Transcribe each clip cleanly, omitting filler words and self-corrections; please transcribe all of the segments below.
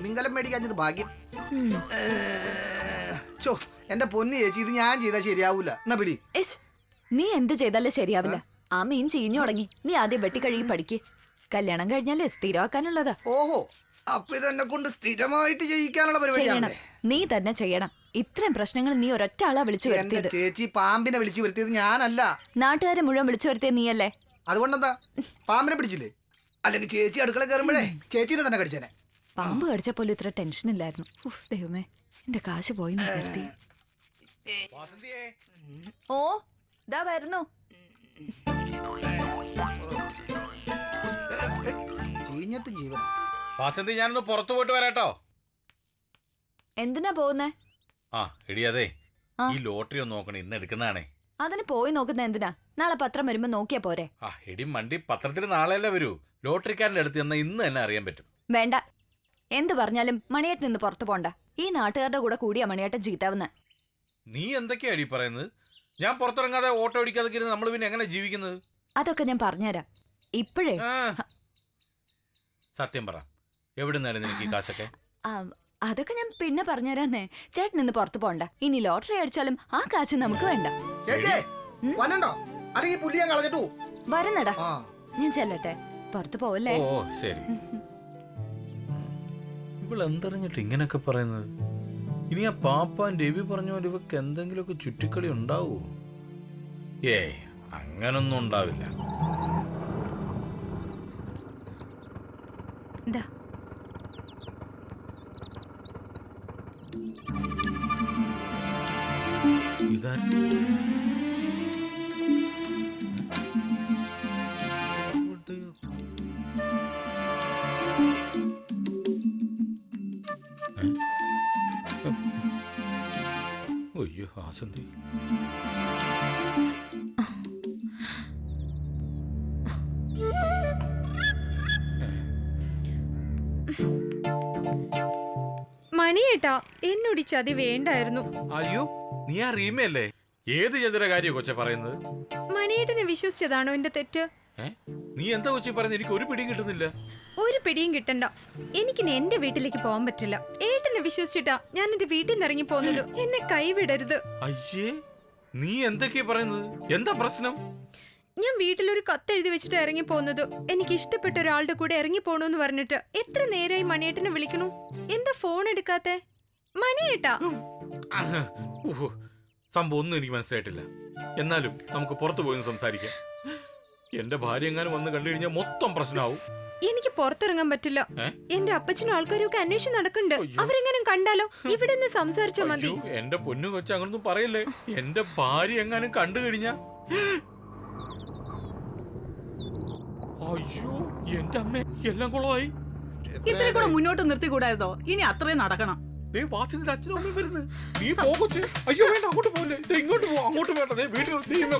തിമിംഗലം മേടിക്കാഞ്ഞത് ഭാഗ്യം. ചോ എന്റെ പൊന്നു ചേച്ചി, ഇത് ഞാൻ ചെയ്താൽ ശരിയാവൂല. എന്നാ പിടി. നീ എന്ത് ചെയ്താലും ശരിയാവില്ല. ആ മീൻ ചീഞ്ഞു തുടങ്ങി. നീ ആദ്യം വെട്ടിക്കഴുകി പഠിക്ക്. കല്യാണം കഴിഞ്ഞാലേ സ്ഥിരമാക്കാനുള്ളതാ. ഓഹോ, അപ്പൊ ഇതെന്നെ കൊണ്ട് സ്ഥിരമായിട്ട് ചെയ്യിക്കാനുള്ള പരിപാടിയാണ്. നീ തന്നെ ചെയ്യണം. ഇത്രയും പ്രശ്നങ്ങൾ നീ ഒരൊറ്റ ആളാ വിളിച്ചു വരുത്തിയത്. ചേച്ചി, പാമ്പിനെ വിളിച്ചു വരുത്തിയത് ഞാനല്ല. നാട്ടുകാരെ മുഴുവൻ വിളിച്ചു വരുത്തിയത് നീയല്ലേ? അതുകൊണ്ടെന്താ പാമ്പിനെ പിടിച്ചില്ലേ? അല്ലെങ്കിൽ ചേച്ചി അടുക്കള കയറുമ്പോഴേ ചേച്ചിനെ തന്നെ കടിച്ചേനെ. പാമ്പ് കടിച്ച പോലും ഇത്ര ടെൻഷൻ ഇല്ലായിരുന്നു. ദൈവമേ, എന്റെ കാശ് പോയി. ഓ ദാ വരുന്നു. ചീഞ്ഞിട്ടും ജീവൻ. വാസന്തി, ഞാനൊന്ന് പുറത്തു പോയിട്ട് വരാട്ടോ. എന്തിനാ പോകുന്നേ? എടി അതെ, ഈ ലോട്ടറി ഒന്ന് നോക്കണം, ഇന്ന് എടുക്കുന്നതാണേ. അതിന് പോയി നോക്കുന്ന എന്തിനാ? നാളെ പത്രം വരുമ്പോ നോക്കിയാ പോരെ? എടി മണ്ടി, പത്രത്തിൽ നാളെയല്ലേ വരൂ. ലോട്ടറിക്കാരൻ്റെ അടുത്ത് ചെന്നാൽ ഇന്ന് തന്നെ അറിയാൻ പറ്റും. വേണ്ട, എന്ത് പറഞ്ഞാലും മണിയേട്ടൻ ഇന്ന് പുറത്തു പോണ്ട. ഈ നാട്ടുകാരുടെ കൂടെ കൂടിയാ മണിയേട്ടൻ ജീത്താവുന്ന. നീ എന്തൊക്കെയാ അടി പറയുന്നത്? ഞാൻ പുറത്തിറങ്ങാതെ ഓട്ടോ ഓടിക്കാതെ നമ്മൾ പിന്നെ എങ്ങനെ ജീവിക്കുന്നത്? അതൊക്കെ ഞാൻ പറഞ്ഞുതരാം. ഇപ്പോഴേ സത്യം പറ, എവിടെ നിന്നായിരുന്നു എനിക്ക് ഈ കാശൊക്കെ? അതൊക്കെ ഞാൻ പിന്നെ പറഞ്ഞുതരാന്നേ. ചേട്ടൻ ഇന്ന് പുറത്തു പോണ്ട. ഇനി ലോട്ടറി അടിച്ചാലും ആ കാശ് നമുക്ക് വേണ്ട. വരുന്നടാ, ഞാൻ ചെല്ലട്ടെ. പുറത്തു പോവല്ലേ? ഓ ശരി. ഇവളെന്തറിഞ്ഞിട്ട് ഇങ്ങനെയൊക്കെ പറയുന്നത്? ഇനി ആ പാപ്പാൻ രവി പറഞ്ഞ പോലെ ഇവക്ക് എന്തെങ്കിലുമൊക്കെ ചുറ്റിക്കളി ഉണ്ടാവോ? അങ്ങനൊന്നും ഉണ്ടാവില്ല. ഇതാ അയ്യോ, വാസന്തി. മണിയേട്ടാ, എന്നോട് ചതി വേണ്ടായിരുന്നു. അയ്യോ, നീ ആ റീമയല്ലേ? ഏത് ചതിര കാര്യം കൊച്ചെ പറയുന്നത്? മണിയേട്ടനെ വിശ്വസിച്ചതാണോ എന്റെ തെറ്റ്? നീ എന്താ കൊച്ചി പറയുന്നത്? എനിക്ക് ഒരു പിടിയും കിട്ടുന്നില്ല. ഒരു പിടിയും കിട്ടണ്ട. എനിക്കിനി എന്റെ വീട്ടിലേക്ക് പോകാൻ പറ്റില്ല. ഏട്ടനെ വിശ്വസിച്ചിട്ടാ ഞാൻ എന്റെ വീട്ടിൽ നിന്ന് ഇറങ്ങി പോകുന്നത്. എന്നെ കൈവിടരുത്. അയ്യേ, നീ എന്തൊക്കെയാ പറയുന്നത്? എന്താ പ്രശ്നം? ഞാൻ വീട്ടിലൊരു കത്ത് എഴുതി വെച്ചിട്ട് ഇറങ്ങി പോകുന്നത്. എനിക്ക് ഇഷ്ടപ്പെട്ട ഒരാളുടെ കൂടെ ഇറങ്ങി പോണോന്ന് പറഞ്ഞിട്ട് എത്ര നേരമായി മണിയേട്ടനെ വിളിക്കണു. എന്താ ഫോൺ എടുക്കാത്തെ? മണിയേട്ടാ, സംഭവം ഒന്നും എനിക്ക് മനസ്സിലായിട്ടില്ല. എന്നാലും നമുക്ക് പുറത്തു പോയി സംസാരിക്കാം. എന്റെ ഭാര്യ എങ്ങാനും വന്ന് കണ്ടു കഴിഞ്ഞാൽ മൊത്തം പ്രശ്നമാവും. എനിക്ക് പുറത്തിറങ്ങാൻ പറ്റില്ല. എന്റെ അപ്പച്ചനും ആൾക്കാരും ഒക്കെ അന്വേഷണം നടക്കണ്ട്. അവരെങ്ങാനും കണ്ടാലോ? ഇവിടെ നിന്ന് സംസാരിച്ചാ മതി. എന്റെ പൊന്നു കൊച്ചു, അങ്ങനൊന്നും പറയല്ലേ. എന്റെ ഭാര്യ എങ്ങാനും കണ്ടു കഴിഞ്ഞാ, അയ്യോ എന്റെ അമ്മ, എല്ലാം കുളമായി. ഇത്ര കൂടെ മുന്നോട്ട് നിർത്തിക്കൂടായിരുന്നോ? ഇനി അത്രയും നടക്കണം. അച്ഛനും അമ്മയും വരുന്നത്. നീ പോകൊച്ച്. അയ്യോ വേണ്ട, അങ്ങോട്ട് പോലെ, ഇങ്ങോട്ട് പോ. അങ്ങോട്ട് വേണ്ട, വീട്ടിൽ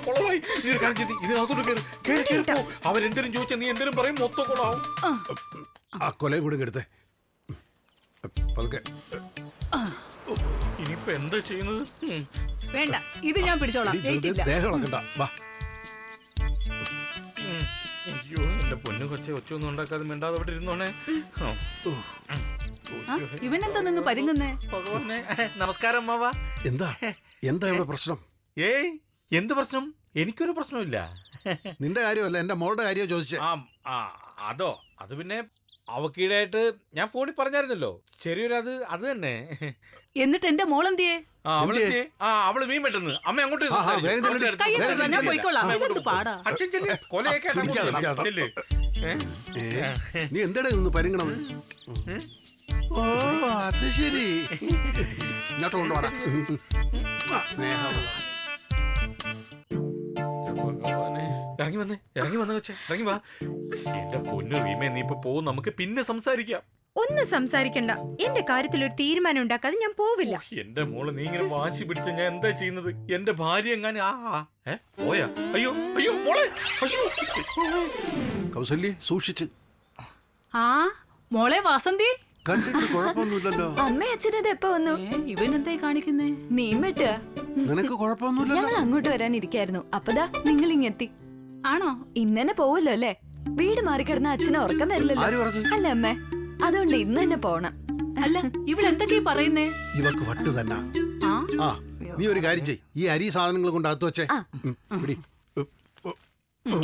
കുളമായി. നീ കാര്യം ചെയ്ത് ഇതിനകത്തോട്ട് കയറി പോ. അവരെന്തേലും ചോദിച്ചാൽ നീ എന്തേലും പറയും, മൊത്തം കുളമാവും. ആ കൊലയും കൂടെ എടുത്തേ. ഇനിയിപ്പോ എന്താ ചെയ്യുന്നത്? വേണ്ട, ഇത് ഞാൻ പിടിച്ചോളാം. അയ്യോ എന്റെ പൊന്നു കൊച്ചെ, ഒച്ചൊന്നും ഉണ്ടാക്കാതെ മിണ്ടാതെ അവിടെ ഇരുന്നോണേ. ഇവനെന്താ നിന്ന് പരുങ്ങുന്നേ? ഭഗവാനെ, നമസ്കാരം മാവാ. എന്താ എന്താ ഇവിടെ പ്രശ്നം? എന്ത് പ്രശ്നം? എനിക്കൊരു പ്രശ്നമില്ല. നിന്റെ കാര്യമല്ല, എന്റെ മോളുടെ കാര്യമോ ചോദിച്ചേ. അതോ, അത് പിന്നെ അവക്കീടായിട്ട് ഞാൻ ഫോണിൽ പറഞ്ഞായിരുന്നല്ലോ. ചെറിയൊരു അത് തന്നെ. എന്നിട്ട് എന്റെ മോളെന്തിയേ? അവള് മീൻ വെട്ടുന്നു. അമ്മ അങ്ങോട്ട് നീ എന്താ നിന്ന് പരുങ്ങണം? ഓ അത് ശരി. ഇങ്ങോട്ട് കൊണ്ടുപോടാ. ഇറങ്ങി വന്ന വെച്ചേ, ഇറങ്ങി വാ. എന്റെ പൊന്നു റീമേ, നീ ഇപ്പൊ പോവും. നമുക്ക് പിന്നെ സംസാരിക്കാം. ഒന്നും സംസാരിക്കണ്ട. എന്റെ കാര്യത്തിൽ ഒരു തീരുമാനം ഉണ്ടാക്കാതെ ഞാൻ പോവില്ല. എന്റെ മോള്, നീ ഇങ്ങനെ വാശി പിടിച്ച ഞാൻ എന്താ ചെയ്യുന്നത്? എന്റെ ഭാര്യ എങ്ങാനും പോയാ? അയ്യോ അയ്യോ മോളെ, കൗസല്യ സൂക്ഷിച്ച്. മോളെ വാസന്തി, കണ്ടിട്ട് കുഴപ്പമൊന്നുമില്ലല്ലോ. അമ്മ അച്ഛനത് എപ്പോ വന്നു? ഇവൻ എന്തായി കാണിക്കുന്നേ? മീൻ വെട്ടുക. നിനക്ക് കുഴപ്പമൊന്നുമില്ല. ഞങ്ങൾ അങ്ങോട്ട് വരാനിരിക്കായിരുന്നു. അപ്പതാ നിങ്ങൾ ഇങ്ങെത്തി. ആണോ? ഇന്നെ പോവല്ലോ അല്ലേ? വീട് മാറിക്കിടന്ന അച്ഛനെ ഉറക്കം വരില്ലല്ലോ. അല്ല അമ്മേ, അതുകൊണ്ട് ഇന്ന് തന്നെ പോണം. അല്ല ഇവളെന്തൊക്കെയാ പറയുന്നേ? ഇവക്ക് വട്ട് തന്നെ. ആ ആ നീ ഒരു കാര്യം ചെയ്, ഈ അരി സാധനങ്ങൾ കൊണ്ട് അകത്ത് വെച്ചേ. പിടി.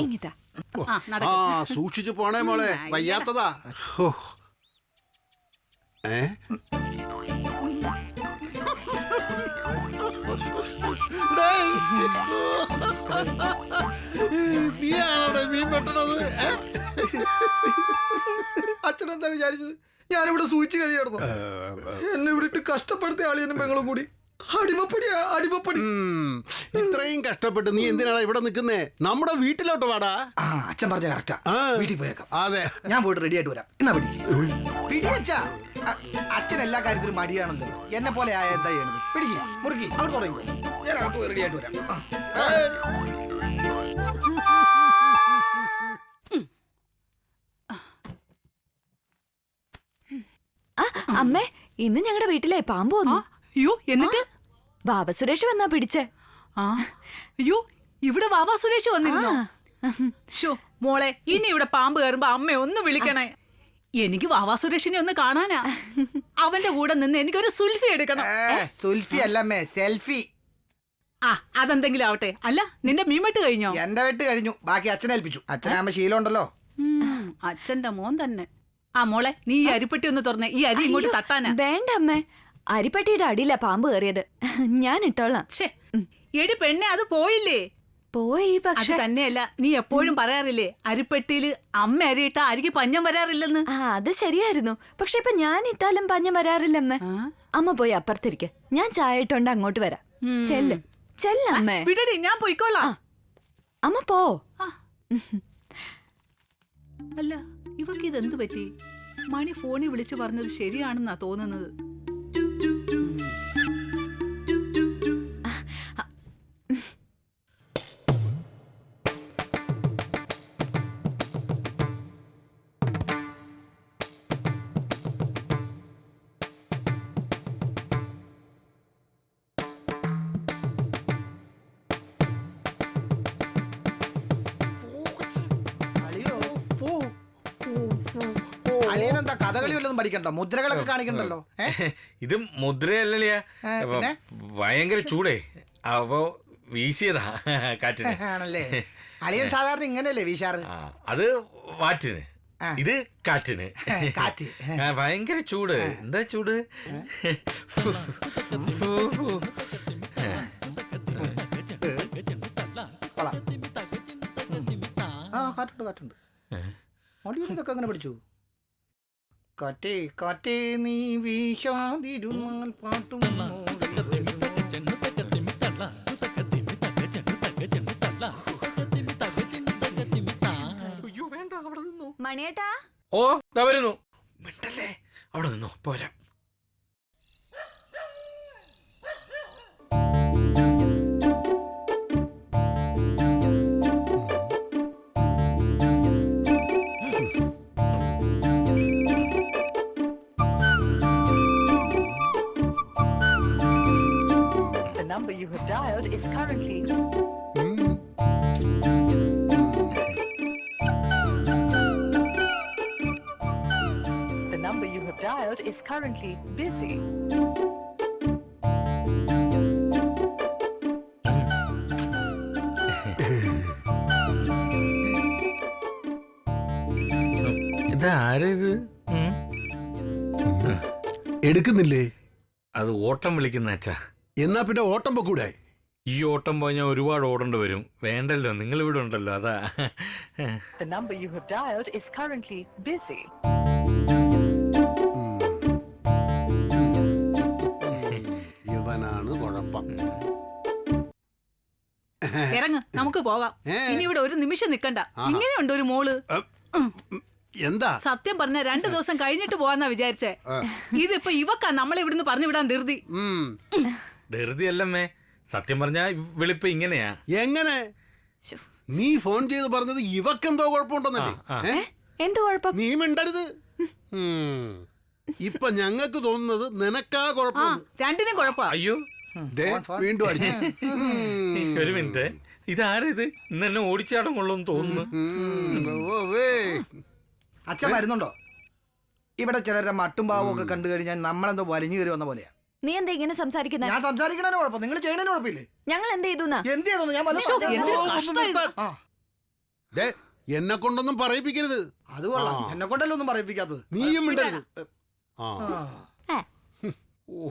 ഇങ്ങിതാ. ആ ആ നടക്ക്. സൂക്ഷിച്ചു പോണേ മോളെ, വയ്യാത്തതാ. ഹോ. ഏ ഡേയ്. നീയാണോടെ മീൻ വെട്ടണത്? അച്ഛനെന്താ വിചാരിച്ചത്? ഞാനിവിടെ സൂചിച്ച് കഴിയായിരുന്നു. എന്നെ ഇവിടെ ഇട്ട് കഷ്ടപ്പെടുത്തിയ ആളിയനും പെങ്ങളും കൂടി അടിമപ്പടിയാ, അടിമപ്പടി. ഇത്രയും കഷ്ടപ്പെട്ട് നീ എന്തിനാണ് ഇവിടെ നിൽക്കുന്നേ? നമ്മുടെ വീട്ടിലോട്ട് വാടാ. ആ അച്ഛൻ പറഞ്ഞ കറക്റ്റാ. ആ. വീട്ടിൽ പോയേക്കാം. അതെ. ഞാൻ പോയിട്ട് റെഡി ആയിട്ട് വരാം. എന്നാ പിടി പിടി അച്ഛാ. അച്ഛൻ എല്ലാ കാര്യത്തിലും മടിയാണല്ലോ. എന്നെ പോലെ ആയ എന്താ ചെയ്യണത്? പിടിക്ക്, മുറുക്കി, അവിടെ തുടങ്ങി. ഞാൻ അകത്ത് പോയി റെഡി ആയിട്ട് വരാം. അമ്മേ, ഇന്ന് ഞങ്ങളുടെ വീട്ടിലെ പാമ്പ് ആ, വന്നു. അയ്യോ എന്നിട്ട്? ബാബ സുരേഷ് വന്നാ പിടിച്ചേ. ആ അയ്യോ ഇവിടെ വാവാ സുരേഷ് വന്നിരുന്നോ? ഷോ മോളെ, ഇനി ഇവിടെ പാമ്പ് കയറുമ്പോ അമ്മ ഒന്ന് വിളിക്കണേ. എനിക്ക് വാവാ സുരേഷിനെ ഒന്ന് കാണാനാ. അവന്റെ കൂടെ നിന്ന് എനിക്കൊരു സുൽഫി എടുക്കണം. സുൽഫി അല്ലമ്മേ, സെൽഫി. ആ അതെന്തെങ്കിലും ആവട്ടെ. അല്ല നിന്റെ മീൻവെട്ട് കഴിഞ്ഞോ? എന്റെ വെട്ട് കഴിഞ്ഞു, ബാക്കി അച്ഛനെ ഏൽപ്പിച്ചു. അച്ഛനാകുമ്പോ ശീലം ഉണ്ടല്ലോ. അച്ഛന്റെ മോൻ തന്നെ. ആ മോളെ, നീ ഈ അരിപ്പെട്ടി ഒന്ന് തുറന്നേ. ഈ അരി ഇങ്ങോട്ട് തട്ടാനാ. വേണ്ട അമ്മേ, അരിപ്പട്ടിയുടെ അടിയിലാ പാമ്പ് കയറിയത്. ഞാൻ ഇട്ടോളാം. ഛേ എടി പെണ്ണെ, അത് പോയില്ലേ? പോയി, അത് പക്ഷെ തന്നെയല്ല, നീ എപ്പോഴും പറയാറില്ലേ അരിപ്പെട്ടിയില് അമ്മ അരിയിട്ടാ അരിക്ക് പഞ്ഞം വരാറില്ലെന്ന്. ആ അത് ശരിയായിരുന്നു. പക്ഷെ ഇപ്പൊ ഞാൻ ഇട്ടാലും പഞ്ഞം വരാറില്ലമ്മേ. അമ്മ പോയി അപ്പുറത്തിരിക്കെ, ഞാൻ ചായ ഇട്ടോണ്ട് അങ്ങോട്ട് വരാം. ചെല്ല് ചെല്ലമ്മേ. വിടടി, ഞാൻ പോയിക്കോളാം. അമ്മ പോ. അല്ല ഇവക്ക് ഇതെന്ത് പറ്റി? മണി ഫോണിൽ വിളിച്ചു പറഞ്ഞത് ശരിയാണെന്നാ തോന്നുന്നത്. അളിയനെന്താ കഥകളി വല്ലതും പഠിക്കണ്ടോ? മുദ്രകളൊക്കെ കാണിക്കണ്ടല്ലോ. ഇത് മുദ്രയല്ലേ, പിന്നെ? ഭയങ്കര ചൂടേ, അപ്പൊ വീശിയതാ കാറ്റിന്. ആണല്ലേ? അളിയൻ സാധാരണ ഇങ്ങനെയല്ലേ വീശാറ്? ആ, അത് വാറ്റിന്, ഇത് കാറ്റിന്. കാറ്റ്. ഭയങ്കര ചൂട്. എന്താ ചൂട്? ആ കാറ്റുണ്ട്, കാറ്റുണ്ട്. ഇതൊക്കെ അങ്ങനെ പഠിച്ചു. കാറ്റേ കാറ്റേ നീ വീശാതിരുന്നാൽ പാട്ടും മണിയേട്ടാ. ഓ ദാ വരുന്നു. മിണ്ടല്ലേ, അവിടെ നിന്നോ, പോരാ. The number you have dialed is currently The number you have dialed is currently busy. ഇതാരത്? എടുക്കുന്നില്ലേ? അത് ഓട്ടം വിളിക്കുന്ന അച്ഛാ. എന്നാ പിന്നെ ഓട്ടം പൊക്കൂടെ? ഈ ഓട്ടം പോയി ഞാൻ ഒരുപാട് ഓടേണ്ടി വരും. വേണ്ടല്ലോ, നിങ്ങൾ ഇവിടെ ഉണ്ടല്ലോ, അതാ. The number you have dialed is currently busy. ഇവനാണ് കുഴപ്പം. ഇറങ്ങ്, നമുക്ക് പോകാം. ഇനി ഇവിടെ ഒരു നിമിഷം നിക്കണ്ട. ഇങ്ങനെയുണ്ട് ഒരു മോള്. എന്താ സത്യം പറഞ്ഞ 2 ദിവസം കഴിഞ്ഞിട്ട് പോവാന്നാ വിചാരിച്ചേ. ഇതിപ്പോ ഇവക്കാ നമ്മളെ ഇവിടുന്ന് പറഞ്ഞു വിടാൻ ധൃതി. ധൃതിയല്ലമ്മേ, സത്യം പറഞ്ഞാ വെളുപ്പ് ഇങ്ങനെയാ. എങ്ങനെ? നീ ഫോൺ ചെയ്ത് പറഞ്ഞത് ഇവക്കെന്തോ കുഴപ്പമുണ്ടെന്നല്ലേ? എന്ത് കുഴപ്പം? നീ മിണ്ടരുത്. ഇപ്പൊ ഞങ്ങൾക്ക് തോന്നുന്നത് നിനക്കാ കുഴപ്പം. രണ്ടിനും കുഴപ്പാ. അയ്യോ, വീണ്ടും അടിച്ചു. ഒരു മിനിറ്റ്, ഇതാരത്? ഇന്ന് എന്നെ ഓടിച്ചാടം കൊള്ളുമെന്ന് തോന്നുന്നു. അച്ഛൻ വരുന്നുണ്ടോ? ഇവിടെ ചിലരുടെ മട്ടും പാവവും ഒക്കെ കണ്ടു കഴിഞ്ഞാൽ നമ്മളെന്തോ വലിഞ്ഞു കയറി വന്ന പോലെയാ. നീ എന്താ ഇങ്ങനെ സംസാരിക്കുന്നത്? ഞാൻ സംസാരിക്കണതിന് കുഴപ്പം, നിങ്ങൾ ചെയ്യണതിന് കുഴപ്പമില്ലേ? ഞങ്ങൾ എന്ത് ചെയ്തു? എന്ത് ചെയ്തു? ഞാൻ വല്ലതും പറഞ്ഞോ? ആ, എന്നെ കൊണ്ടൊന്നും പറയിപ്പിക്കരുത്. അത് കൊള്ളാം. എന്നെ കൊണ്ടല്ലോ ഒന്നും പറയിപ്പിക്കാത്തത്. നീയും മിണ്ടരുത്. ആ ഓ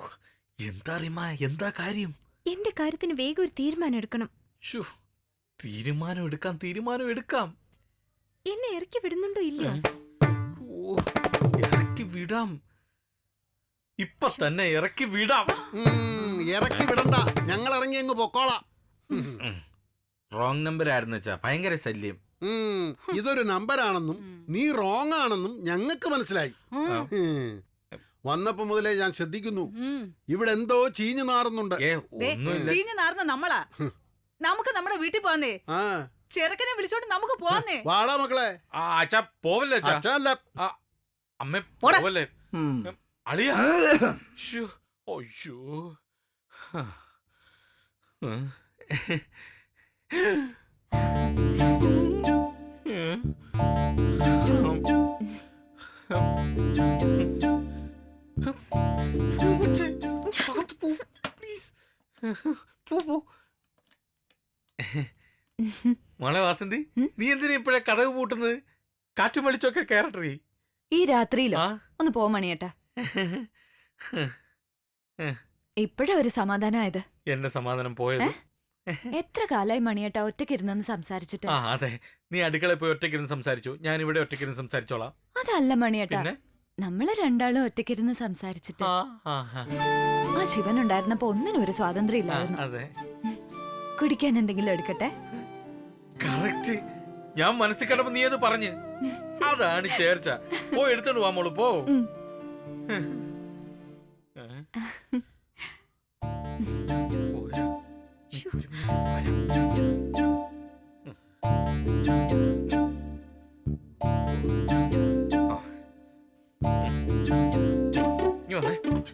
എന്താ റീമ, എന്താ കാര്യം? എന്റെ കാര്യത്തിന് വേഗം ഒരു തീരുമാനം എടുക്കണം. ശ്ശോ, തീരുമാനം എടുക്കാം. എന്നെ ഇറക്കി വിടുന്നുണ്ടോ ഇല്ലയോ? ഓ, ഇറക്കി വിടാം, ഇപ്പൊ തന്നെ ഇറക്കി വിടാം. ഇറക്കി വിടണ്ട, ഞങ്ങൾ ഇറങ്ങി അങ്ങ് പൊക്കോളാം. റോങ് നമ്പർ ആയിരുന്നു വെച്ചാ ഭയങ്കര ശല്യം. ഇതൊരു നമ്പറാണെന്നും നീ റോങ് ആണെന്നും ഞങ്ങൾക്ക് മനസ്സിലായി. വന്നപ്പോ മുതലേ ഞാൻ ശ്രദ്ധിക്കുന്നു, ഇവിടെ എന്തോ ചീഞ്ഞു നാറുന്നുണ്ട്. ഒന്നുമില്ല. ചീഞ്ഞു നാർന്ന നമ്മളാ. നമുക്ക് നമ്മുടെ വീട്ടിൽ പോന്നേ. ആ ചെറുക്കനെ വിളിച്ചോണ്ട് നമുക്ക് പോന്നേ. വാടാ മക്കളെ. ആ അച്ഛാ പോവല്ലേ അച്ഛാ? അച്ഛല്ല. അമ്മ പോടാ. പോവല്ലേ? അളിയ ശ്ശോ, അയ്യോ. മോളെ വാസന്തി, നീ എന്തിനാ ഇപ്പഴേ കഥക് പൂട്ടുന്നത്? കാറ്റും വെളിച്ചൊക്കെ കേറട്ടറി. ഈ രാത്രിയിലോ? ആ? ഒന്ന് പോ മണിയേട്ടാ. ഇപ്പഴാ ഒരു സമാധാനമായത്. എന്റെ സമാധാനം പോയത്. എത്ര കാലായി മണിയേട്ടാ ഒറ്റയ്ക്കിരുന്നെന്ന് സംസാരിച്ചിട്ട്? ആ അതെ, നീ അടുക്കളയിൽ പോയി ഒറ്റയ്ക്കിരുന്ന് സംസാരിച്ചു, ഞാൻ ഇവിടെ ഒറ്റയ്ക്കിരുന്ന് സംസാരിച്ചോളാം. അതല്ല മണിയേട്ടാ, പിന്നെ? നമ്മള് രണ്ടാളും ഒറ്റയ്ക്കിരുന്ന് സംസാരിച്ചിട്ട് ആ ആ ആ. ആ ശിവൻ ഉണ്ടായിരുന്നപ്പോ ഒന്നിനും ഒരു സ്വാതന്ത്ര്യം ഇല്ലായിരുന്നു. അതെ കുടിക്കാൻ എന്തെങ്കിലും എടുക്കട്ടെ? കറക്റ്റ്, ഞാൻ മനസ്സിൽ കണ്ടപ്പോ നീ അത് പറഞ്ഞ്, അതാണ് ചേർച്ച. പോ എടുത്തോണ്ട് വാ മോള്, പോ.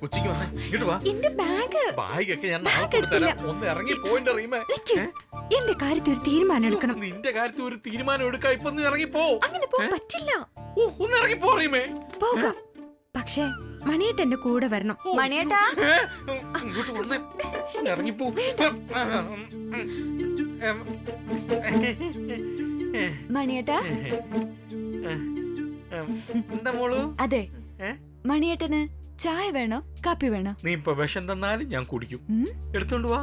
ഉച്ചയ്ക്ക് വന്നേ, ഇങ്ങോട്ട് വാ. എന്റെ ബാഗ് ബാഗൊക്കെ ഞാൻ നാളെ കൊടുത്തരാം. ഒന്ന് ഇറങ്ങി പോയിന്റ് റീമേ. എന്റെ കാര്യത്തിൽ ഒരു തീരുമാനം എടുക്കണം. നിന്റെ കാര്യത്തിൽ ഒരു തീരുമാനം എടുക്കാം. ഇപ്പൊ ഒന്ന് ഇറങ്ങി പോ. അങ്ങനെ പോകാൻ പറ്റില്ല. ഓ, ഒന്ന് ഇറങ്ങി പോ റീമേ. പോകാം, പക്ഷേ മണിയേട്ട എന്റെ കൂടെ വരണം. മണിയേട്ടാ, ഇങ്ങോട്ട് വന്നേ, ഇറങ്ങിപ്പോ. മണിയേട്ടാ. എന്താ മോളു? അതെ, ഏ? മണിയേട്ടന് ചായ വേണോ കാപ്പി വേണോ? നീ ഇപ്പൊ വിഷം തന്നാലും ഞാൻ കുടിക്കും. എടുത്തോണ്ട് വാ.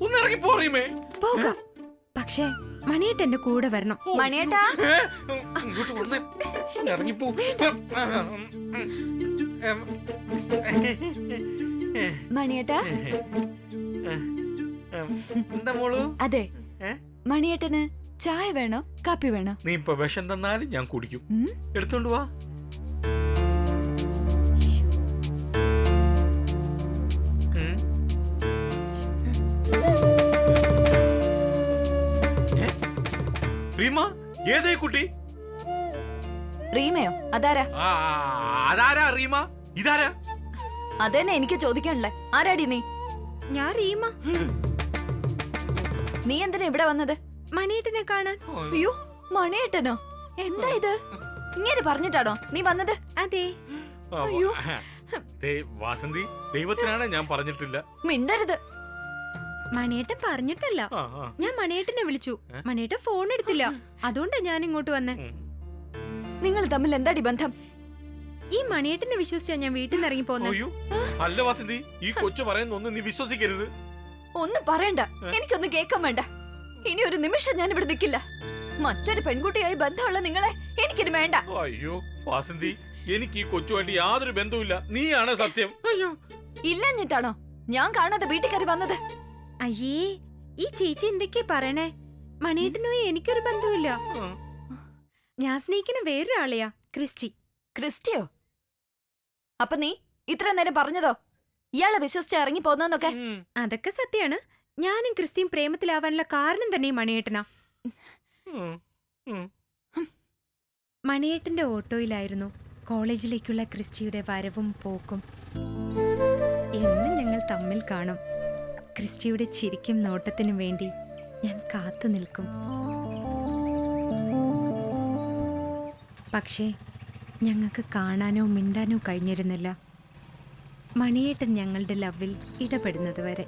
ഒന്ന് ഇറങ്ങി പോറീമേ. പോകാം, പക്ഷേ മണിയേട്ട എന്റെ കൂടെ വരണം. മണിയേട്ടാ, ഇങ്ങോട്ട് വന്നേ, ഇറങ്ങിപ്പോ. മണിയേട്ടാ. എന്താ മോളു? അതെ, ഏ? മണിയേട്ടന് ചായ വേണോ കാപ്പി വേണോ? നീ ഇപ്പൊ വിഷം തന്നാലും ഞാൻ കുടിക്കും. എടുത്തോണ്ട് വാ. റീമ, ഏതേ കുട്ടി? റീമയോ? അതാരാ? അതാരാ റീമ? ഇതാരാ? അതന്നെ എനിക്ക് ചോദിക്കാനുള്ളേ. ആരാടി നീ? ഞാൻ റീമ. നീ എന്തിനാ ഇവിടെ വന്നത്? മണിയേട്ടനെ കാണാൻ. അയ്യോ, മണിയേട്ടനോ? എന്താ ഇത്? ഇങ്ങനെ പറഞ്ഞിട്ടാണോ നീ വന്നത്? അതെ. അയ്യോ. വാസന്തി, ദൈവത്തിനാണ് ഞാൻ പറഞ്ഞിട്ടില്ല. മിണ്ടരുത്. മണിയേട്ടൻ പറഞ്ഞിട്ടല്ല, ഞാൻ മണിയേട്ടനെ വിളിച്ചു. മണിയേട്ടൻ ഫോൺ എടുത്തില്ല, അതുകൊണ്ടാ ഞാൻ ഇങ്ങോട്ട് വന്നേ. നിങ്ങൾ തമ്മിൽ എന്താടി ബന്ധം? ഈ മണിയേട്ടനെ വിശ്വസിച്ചാ ഞാൻ വീട്ടിൽ നിന്ന് ഇറങ്ങി പോന്നെ. അല്ല വാസന്തി, ഈ കൊച്ചു പറയുന്ന ഒന്നും നീ വിശ്വസിക്കരുത്. ഒന്നും പറയണ്ട, എനിക്കൊന്നും കേൾക്കാൻ വേണ്ട. ഇനി ഒരു നിമിഷം ഞാൻ ഇവിടെ നിൽക്കില്ല. മറ്റൊരു പെൺകുട്ടിയായി ബന്ധമുള്ള നിങ്ങളെ എനിക്കിത് വേണ്ട. അയ്യോ വാസന്തി, എനിക്ക് ഈ കൊച്ചുമായിട്ട് യാതൊരു ബന്ധവുമില്ല. നീയാണ് സത്യം. അയ്യോ, ഇല്ലഞ്ഞിട്ടാണോ ഞാൻ കാണാതെ വീട്ടിൽ കയറി വന്നത്? അയ്യേ, ഈ ചേച്ചി എന്തൊക്കെയാ പറയണേ? മണിയേട്ടനുമായി എനിക്കൊരു ബന്ധവുമില്ല. ഞാൻ സ്നേഹിക്കുന്ന വേറൊരാളെയാ, ക്രിസ്റ്റി. ക്രിസ്റ്റിയോ? അപ്പൊ നീ ഇത്ര നേരം പറഞ്ഞതോ ഇയാളെ വിശ്വസിച്ച് ഇറങ്ങി പോന്നൊക്കെ? അതൊക്കെ സത്യാണ്. ഞാനും ക്രിസ്റ്റിയും പ്രേമത്തിലാവാനുള്ള കാരണം തന്നെ ഈ മണിയേട്ടനാ. മണിയേട്ടന്റെ ഓട്ടോയിലായിരുന്നു കോളേജിലേക്കുള്ള ക്രിസ്റ്റിയുടെ വരവും പോക്കും. എന്നും ഞങ്ങൾ തമ്മിൽ കാണും. ക്രിസ്റ്റിയുടെ ചിരിക്കും നോട്ടത്തിനും വേണ്ടി ഞാൻ കാത്തു നിൽക്കും. പക്ഷേ ഞങ്ങൾക്ക് കാണാനോ മിണ്ടാനോ കഴിഞ്ഞിരുന്നില്ല, മണിയേട്ടൻ ഞങ്ങളുടെ ലവിൽ ഇടപെടുന്നത് വരെ.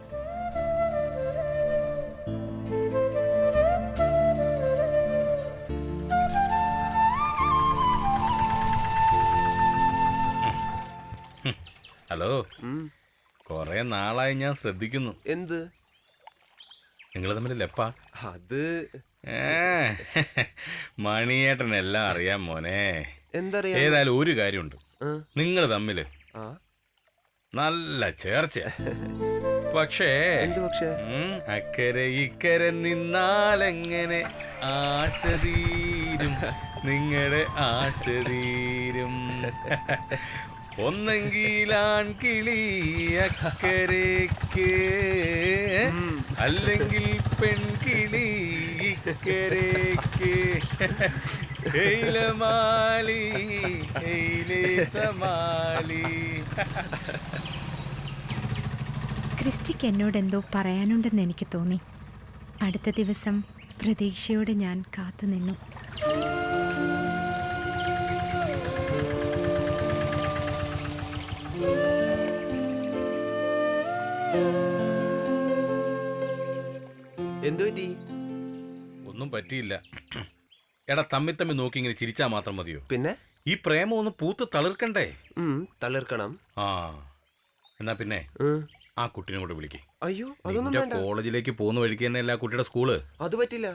ഹലോ, കൊറേ നാളായി ഞാൻ ശ്രദ്ധിക്കുന്നു. എന്ത്? നിങ്ങൾ തമ്മിൽ ലെപ്പാ? അത് മണിയേട്ടനെല്ലാം അറിയാം മോനെ. എന്തറിയാ? ഏതായാലും ഒരു കാര്യമുണ്ട്, നിങ്ങൾ തമ്മില് നല്ല ചേർച്ച. പക്ഷേ പക്ഷേ അക്കരെ ഇക്കരെ നിന്നാലെങ്ങനെ ആശ തീരും, നിങ്ങളുടെ ആശ തീരും. ഒന്നെങ്കിലാൻ കിളി അക്കരയ്ക്ക്, അല്ലെങ്കിൽ പെൺകിളി ഇക്കരയ്ക്ക്. ഹെയ്ലമാലി ഹെയ്ലേ സമാലി. ക്രിസ്റ്റിക്ക് എന്നോട് എന്തോ പറയാനുണ്ടെന്ന് എനിക്ക് തോന്നി. അടുത്ത ദിവസം പ്രതീക്ഷയോടെ ഞാൻ കാത്തുനിന്നു. എന്തു പറ്റി? ഒന്നും പറ്റിയില്ല. എടാ, തമ്മി നോക്കി ഇങ്ങനെ ചിരിച്ചാ മാത്രം മതിയോ? പിന്നെ ഈ പ്രേമം ഒന്ന് പൂത്ത് തളിർക്കണ്ടേ? തളിർക്കണം. ആ, എന്നാ പിന്നെ ആ കുട്ടീനെ കൂടെ വിളിക്കേ. അയ്യോ, അതൊന്നും വേണ്ട. കോളേജിലേക്ക് പോകുന്ന വഴിക്ക് തന്നെ അല്ല കുട്ടിയുടെ സ്കൂള്. അത് പറ്റില്ല.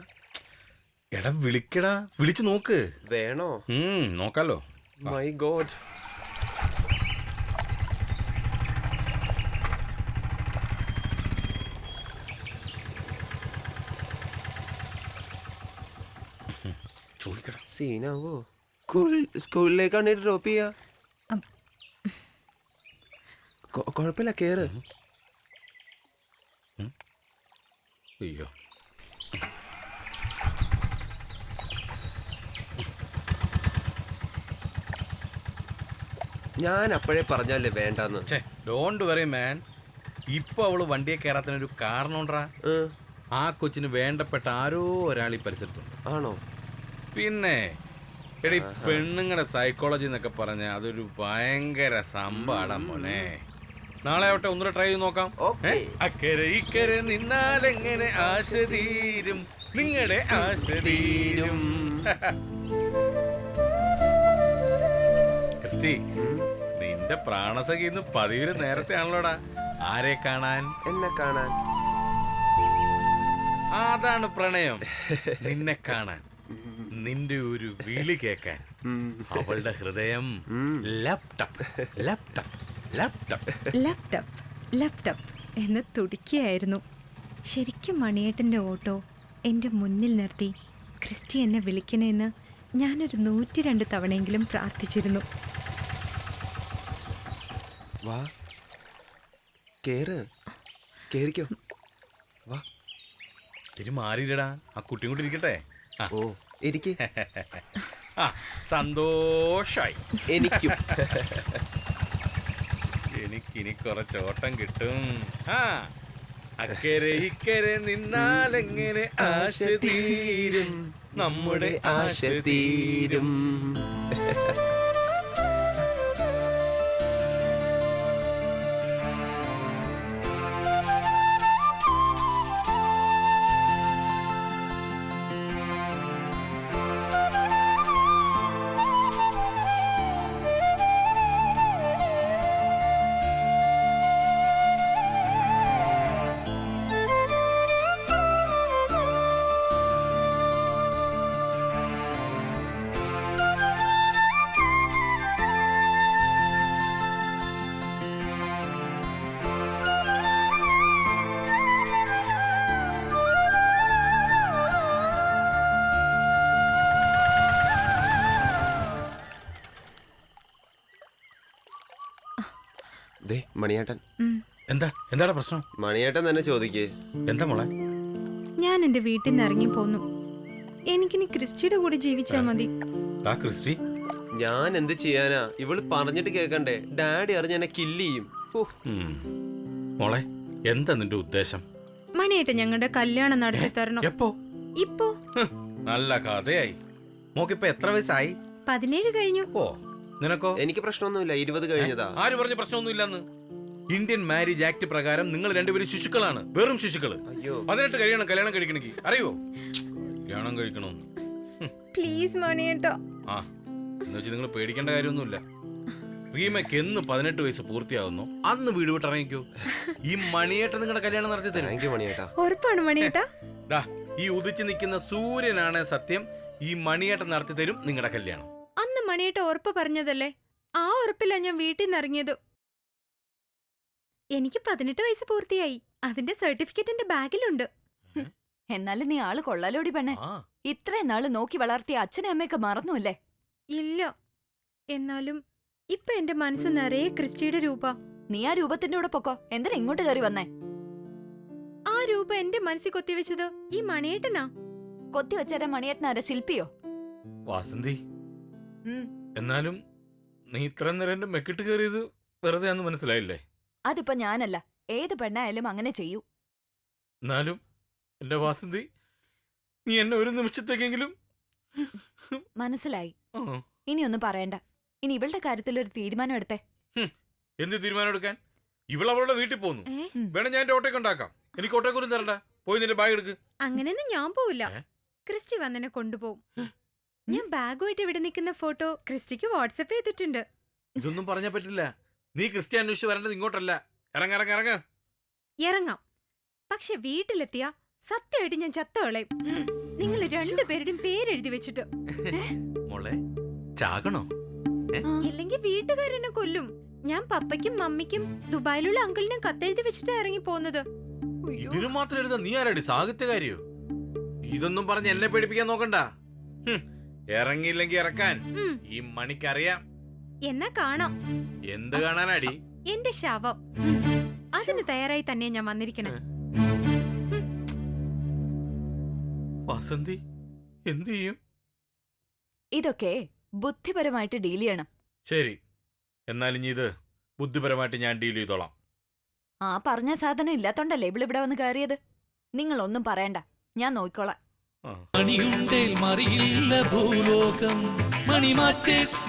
എടാ വിളിക്കടാ, വിളിച്ചു നോക്ക്. വേണോ? നോക്കാലോ. My god. ചോദിക്കടാ. സീനാവോ? സ്കൂളിലേക്കാണ് ഡ്രോപ്പ് ചെയ്യാ. കുഴപ്പമില്ല, കേറ്. അയ്യോ, ഞാൻ അപ്പോഴേ പറഞ്ഞല്ലേ വേണ്ടെന്ന്. Don't worry man. ഇപ്പൊ അവള് വണ്ടിയെ കയറാത്തതിനൊരു കാരണമുണ്ടാ. ആ കൊച്ചിന് വേണ്ടപ്പെട്ട ആരോ ഒരാൾ ഈ പരിസരത്തുണ്ട്. ആണോ? പിന്നെ എടി, പെണ്ണുങ്ങളുടെ സൈക്കോളജി എന്നൊക്കെ പറഞ്ഞ അതൊരു ഭയങ്കര സംഭവമാണ് മോനെ. നാളെ ആവട്ടെ, ഒന്നുകൂടെ ട്രൈ ചെയ്ത് നോക്കാം. അക്കരെ ഇക്കരെ നിന്നാലെങ്ങനെ ആശ തീരും, നിങ്ങളുടെ ആശ തീരും. ക്രിസ്റ്റി, നിന്റെ പ്രാണസഖി ഇന്ന് പതിവില് നേരത്തെ ആണല്ലോടാ. ആരെ കാണാൻ? എന്നെ കാണാൻ. അതാണ് പ്രണയം. നിന്നെ കാണാൻ, നിന്റെ ഒരു വിളി കേൾക്കാൻ. അവളുടെ ഹൃദയം laptop laptop laptop laptop laptop എന്ന് തുടിക്കുകയായിരുന്നു. ശരിക്കും മണിയേട്ടൻ്റെ ഓട്ടോ എൻ്റെ മുന്നിൽ നിർത്തി ക്രിസ്റ്റി എന്നെ വിളിക്കണമെന്ന് ഞാനൊരു 102 തവണയെങ്കിലും പ്രാർത്ഥിച്ചിരുന്നു. വാ, കേറ്. കേറിക്കോ, വാ. തിരി മാറിയില്ലടാ, ആ കുട്ടിയും കൂടി ഇരിക്കട്ടെ. ഓ, ഇരിക്ക്. സന്തോഷായി. എനിക്കും. എനിക്കിനി കുറച്ചോട്ടം കിട്ടും. അക്കരെ ഇക്കരെ നിന്നാലെങ്ങനെ ആശ തീരും, നമ്മുടെ ആശ തീരും. മണിയേട്ടൻ. എന്താടാ പ്രശ്നം? മണിയേട്ടൻ തന്നെ ചോദിക്കേ. എന്താ മോളെ? ഞാൻ എൻ്റെ വീട്ടിൽ നിന്ന് ഇറങ്ങി പോന്നു. എനിക്കിനി ക്രിസ്റ്റിയുടെ കൂടെ ജീവിച്ചാൽ മതി. ക്രിസ്റ്റി, ഞാൻ എന്ത് ചെയ്യാനാ? ഇവള് പറഞ്ഞിട്ട് കേക്കണ്ടേ? ഡാഡി അറിഞ്ഞ എന്നെ കില്ല് ചെയ്യും. മോളെ, എന്താ നിന്റെ ഉദ്ദേശം? മണിയേട്ടൻ ഞങ്ങളുടെ കല്യാണം നടത്തി തരണം. എപ്പോ? ഇപ്പോ നല്ല കഥയായി. മോക്കിപ്പോ എത്ര വയസ്സായി? 17 കഴിഞ്ഞു. ഓ, നിനക്കോ? എനിക്ക് പ്രശ്നമൊന്നുമില്ല, 20 കഴിഞ്ഞതാ. ആര് പറഞ്ഞ പ്രശ്നമൊന്നുമില്ലെന്ന്? ഇന്ത്യൻ മാരേജ് ആക്ട് പ്രകാരം നിങ്ങൾ രണ്ടുപേരും ശിശുക്കളാണ്, വെറും ശിശുക്കള്. അയ്യോ. 18 കഴിയണം കല്യാണം കഴിക്കണമെങ്കിൽ, അറിയോ? കല്യാണം കഴിക്കണമെന്ന്. പ്ലീസ് മണിയേട്ടാ. ആ, എന്ന് വെച്ച് നിങ്ങൾ പേടിക്കേണ്ട കാര്യമൊന്നുമില്ല. റീമയ്ക്ക് എന്ന് 18 വയസ്സ് പൂർത്തിയാവുന്നു അന്ന് വീട് വിട്ടിറങ്ങിക്കോ. ഈ മണിയേട്ട നിങ്ങളുടെ കല്യാണം നടത്തി തരും. താങ്ക് യു മണിയേട്ടാ. ഉറപ്പാണ് മണിയേട്ടാ? ദാ, ഈ ഉദിച്ചു നിൽക്കുന്ന സൂര്യനാണ് സത്യം. ഈ മണിയേട്ട നടത്തി തരും നിങ്ങളുടെ കല്യാണം. അന്ന് മണിയേട്ട ഉറപ്പ് പറഞ്ഞതല്ലേ, ആ ഉറപ്പില്ല ഞാൻ വീട്ടിൽ നിന്ന് ഇറങ്ങിയത്. എനിക്ക് 18 വയസ്സ് പൂർത്തിയായി. അതിന്റെ സർട്ടിഫിക്കറ്റ് എന്റെ ബാഗിലുണ്ട്. എന്നാലും നീ ആള് കൊള്ളാലോടി പെണ്ണെ. ആ, ഇത്രയും നാള് നോക്കി വളർത്തിയ അച്ഛനും അമ്മയൊക്കെ മറന്നുല്ലേ? ഇല്ല, എന്നാലും ഇപ്പൊ എന്റെ മനസ്സ് നിറയെ ക്രിസ്റ്റിയുടെ രൂപ. നീ ആ രൂപത്തിന്റെ കൂടെ പൊക്കോ. എന്തിനാ ഇങ്ങോട്ട് കയറി വന്നേ? ആ രൂപ എന്റെ മനസ്സിൽ കൊത്തിവെച്ചത് ഈ മണിയേട്ടനാ. കൊത്തിവെച്ചേരാ മണിയേട്ടനാരാ? ശില്പിയോ? വാസന്തി, ഉം. എന്നാലും നീ ഇത്ര നേരം എന്റെ മെക്കിട്ട് കയറിയത് വെറുതെ ആണെന്ന് മനസ്സിലായില്ലേ? അതിപ്പോ ഞാനല്ല, ഏത് പെണ്ണായാലും അങ്ങനെ ചെയ്യൂ. എന്നാലും എന്റെ വാസന്തി, നീ എന്നെ ഒരു നിമിഷത്തേക്കെങ്കിലും. മനസ്സിലായി. ആ. ഇനിയൊന്നും പറയണ്ട. ഇനി ഇവളുടെ കാര്യത്തിൽ ഒരു തീരുമാനം എടുത്തേ. എന്ത് തീരുമാനം എടുക്കാൻ? ഇവളവളുടെ വീട്ടിൽ പോന്നു. ഏ? വേണം ഞാൻ എന്റെ ഓട്ടോയ്ക്ക് ഉണ്ടാക്കാം. എനിക്ക് ഓട്ടോക്കൊന്നും തരണ്ട. പോയി നിന്റെ ബാഗ് എടുക്ക്. അങ്ങനെയൊന്നും ഞാൻ പോവില്ല. ഏ? ക്രിസ്റ്റി വന്നെന്നെ കൊണ്ടുപോകും. ഞാൻ ബാഗുമായിട്ട് ഇവിടെ നിൽക്കുന്ന ഫോട്ടോ ക്രിസ്റ്റിക്ക് വാട്സപ്പ് ചെയ്തിട്ടുണ്ട്. ഇതൊന്നും പറഞ്ഞാ പറ്റില്ല. നീ ക്രിസ്ത്യൻ അന്വേഷിച്ച് വരേണ്ടത് ഇങ്ങോട്ടല്ല. ഇറങ്ങ. ഇറങ്ങാം, പക്ഷെ വീട്ടിലെത്തിയ സത്യമായിട്ട് ഞാൻ ചത്തോളയും. നിങ്ങൾ രണ്ടുപേരുടെയും പേരെഴുതി വെച്ചിട്ട്. മോളെ, ചാകണോ? ഇല്ലെങ്കിൽ വീട്ടുകാരെന്നെ കൊല്ലും. ഞാൻ പപ്പയ്ക്കും മമ്മിക്കും ദുബായിലുള്ള അങ്കിളിനും കത്തെഴുതി വെച്ചിട്ട് ഇറങ്ങി പോകുന്നത്. ഇതിനു മാത്രം എഴുതാ നീ ആരാടി? സാഹിത്യകാരിയോ? ഇതൊന്നും പറഞ്ഞ് എന്നെ പേടിപ്പിക്കാൻ നോക്കണ്ട. ഇറങ്ങിയില്ലെങ്കി ഇറക്കാൻ ഉം. ഈ മണിക്കറിയാം. എന്നാ കാണാം എന്ത് കാണാനാടി? എന്റെ ശവം. അതിന് തയ്യാറായി തന്നെ ഞാൻ വന്നിരിക്കണേ. വസന്തി എന്ത് ചെയ്യും? ഇതൊക്കെ ബുദ്ധിപരമായിട്ട് ഡീൽ ചെയ്യണം. ശരി, എന്നാലും ഇത് ബുദ്ധിപരമായിട്ട് ഞാൻ ഡീൽ ചെയ്തോളാം. ആ പറഞ്ഞ സാധനം ഇല്ലാത്തോണ്ടല്ലേ ഇവളിവിടെ വന്ന് കയറിയത്. നിങ്ങളൊന്നും പറയണ്ട, ഞാൻ നോക്കിക്കോളാം. ആ. മണിയുണ്ടേൽ മറിയില്ല ഭൂലോകം. Money matters.